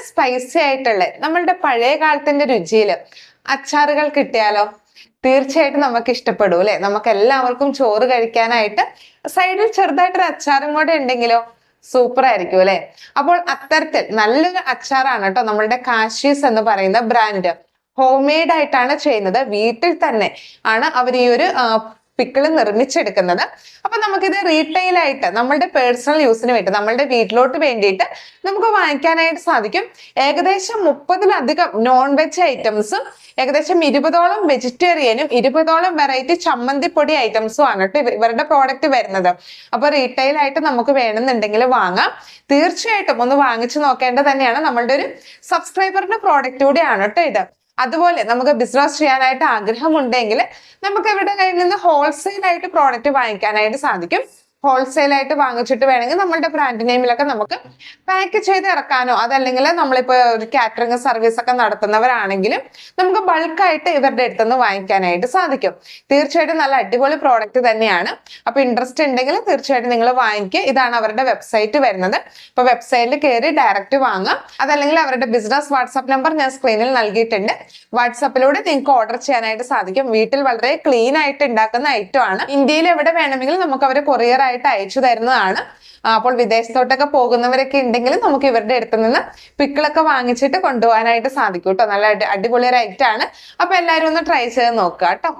Spicy ആയിട്ടുള്ള നമ്മളുടെ പഴയ കാലത്തിന്റെ രുചിയില് അച്ചാറുകൾ കിട്ടിയാലോ? തീർച്ചയായിട്ടും നമുക്ക് ഇഷ്ടപ്പെടും അല്ലെ? നമുക്ക് എല്ലാവർക്കും ചോറ് കഴിക്കാനായിട്ട് സൈഡിൽ ചെറുതായിട്ടൊരു അച്ചാറും കൂടെ ഉണ്ടെങ്കിലോ സൂപ്പർ ആയിരിക്കും അല്ലെ? അപ്പോൾ അത്തരത്തിൽ നല്ലൊരു അച്ചാറാണ് കേട്ടോ നമ്മളുടെ കാശീസ് എന്ന് പറയുന്ന ബ്രാൻഡ്. ഹോം മെയ്ഡ് ആയിട്ടാണ് ചെയ്യുന്നത്. വീട്ടിൽ തന്നെ ആണ് അവർ ഈ ഒരു പിക്കിള് നിർമ്മിച്ചെടുക്കുന്നത്. അപ്പൊ നമുക്കിത് റീറ്റെയിൽ ആയിട്ട് നമ്മളുടെ പേഴ്സണൽ യൂസിന് വേണ്ടി നമ്മളുടെ വീട്ടിലോട്ട് വേണ്ടിയിട്ട് നമുക്ക് വാങ്ങിക്കാനായിട്ട് സാധിക്കും. ഏകദേശം 30-ലധികം നോൺ വെജ് ഐറ്റംസും ഏകദേശം 20ഓളം വെജിറ്റേറിയനും 20ഓളം വെറൈറ്റി ചമ്മന്തിപ്പൊടി ഐറ്റംസും ആണ് കേട്ടോ ഇവരുടെ പ്രോഡക്റ്റ് വരുന്നത്. അപ്പൊ റീറ്റെയിൽ ആയിട്ട് നമുക്ക് വേണമെന്നുണ്ടെങ്കിൽ വാങ്ങാം. തീർച്ചയായിട്ടും ഒന്ന് വാങ്ങിച്ചു നോക്കേണ്ടത് തന്നെയാണ്. നമ്മളുടെ ഒരു സബ്സ്ക്രൈബറിന്റെ പ്രോഡക്റ്റ് കൂടിയാണ് കേട്ടോ ഇത്. അതുപോലെ നമുക്ക് ബിസിനസ് ചെയ്യാനായിട്ട് ആഗ്രഹമുണ്ടെങ്കിൽ നമുക്ക് ഇവരുടെ കയ്യിൽ നിന്ന് ഹോൾസെയിൽ ആയിട്ട് പ്രോഡക്റ്റ് വാങ്ങിക്കാനായിട്ട് സാധിക്കും. ഹോൾസെയിൽ ആയിട്ട് വാങ്ങിച്ചിട്ട് വേണമെങ്കിൽ നമ്മളുടെ ബ്രാൻഡ് നെയിമിലൊക്കെ നമുക്ക് പാക്ക് ചെയ്ത് ഇറക്കാനോ അതല്ലെങ്കിൽ നമ്മളിപ്പോൾ ഒരു കാറ്ററിംഗ് സർവീസ് ഒക്കെ നടത്തുന്നവരാണെങ്കിലും നമുക്ക് ബൾക്കായിട്ട് ഇവരുടെ അടുത്തുനിന്ന് വാങ്ങിക്കാനായിട്ട് സാധിക്കും. തീർച്ചയായിട്ടും നല്ല അടിപൊളി പ്രോഡക്റ്റ് തന്നെയാണ്. അപ്പൊ ഇൻട്രസ്റ്റ് ഉണ്ടെങ്കിൽ തീർച്ചയായിട്ടും നിങ്ങൾ വാങ്ങിക്കുക. ഇതാണ് അവരുടെ വെബ്സൈറ്റ് വരുന്നത്. ഇപ്പൊ വെബ്സൈറ്റിൽ കയറി ഡയറക്റ്റ് വാങ്ങാം. അതല്ലെങ്കിൽ അവരുടെ ബിസിനസ് വാട്സാപ്പ് നമ്പർ ഞാൻ സ്ക്രീനിൽ നൽകിയിട്ടുണ്ട്. വാട്സാപ്പിലൂടെ നിങ്ങൾക്ക് ഓർഡർ ചെയ്യാനായിട്ട് സാധിക്കും. വീട്ടിൽ വളരെ ക്ലീൻ ആയിട്ട് ഉണ്ടാക്കുന്ന ഐറ്റം ആണ്. ഇന്ത്യയിൽ എവിടെ വേണമെങ്കിലും നമുക്ക് അവരെ കൊറിയർ ആയിട്ട് അയച്ചു തരുന്നതാണ്. അപ്പോൾ വിദേശത്തോട്ടൊക്കെ പോകുന്നവരൊക്കെ ഉണ്ടെങ്കിൽ നമുക്ക് ഇവരുടെ അടുത്ത് നിന്ന് പിക്കിളൊക്കെ വാങ്ങിച്ചിട്ട് കൊണ്ടുപോകാനായിട്ട് സാധിക്കും കേട്ടോ. നല്ല അടിപൊളി ഒരു ഐറ്റം ആണ്. അപ്പൊ എല്ലാവരും ഒന്ന് ട്രൈ ചെയ്ത് നോക്കുക കേട്ടോ.